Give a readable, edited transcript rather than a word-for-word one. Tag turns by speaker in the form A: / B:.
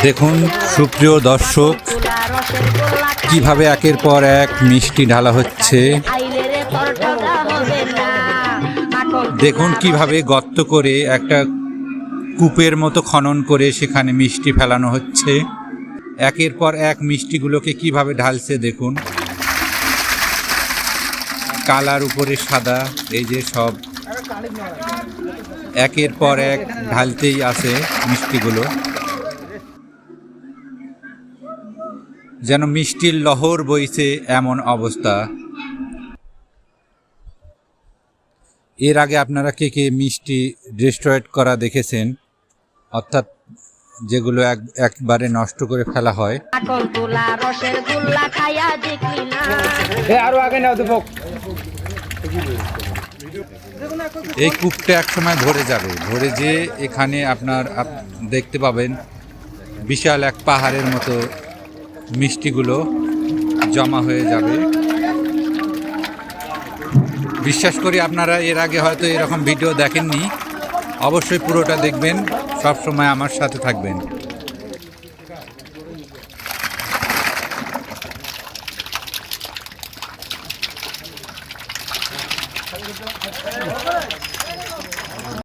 A: দেখুন সুপ্রিয় দর্শক, কিভাবে একের পর এক মিষ্টি ঢালা হচ্ছে। দেখুন কিভাবে গর্ত করে একটা কূপের মতো খনন করে সেখানে মিষ্টি ফেলানো হচ্ছে। একের পর এক মিষ্টিগুলোকে কিভাবে ঢালছে দেখুন, কালার উপরে সাদা, এই যে সব একের পর এক ঢালতেই আছে মিষ্টিগুলো, যেন মিষ্টির লহর বইছে এমন অবস্থা। এর আগে আপনারা কে কে মিষ্টি ডিস্ট্রয়েড করা দেখেছেন, অর্থাৎ যেগুলো একবারে নষ্ট করে ফেলা হয়। এই কূপটা এক সময় ভরে যাবে, ভরে যেয়ে এখানে আপনার দেখতে পাবেন বিশাল এক পাহাড়ের মতো মিষ্টিগুলো জমা হয়ে যাবে। বিশ্বাস করি আপনারা এর আগে হয়তো এরকম ভিডিও দেখেননি, অবশ্যই পুরোটা দেখবেন, সব সময় আমার সাথে থাকবেন।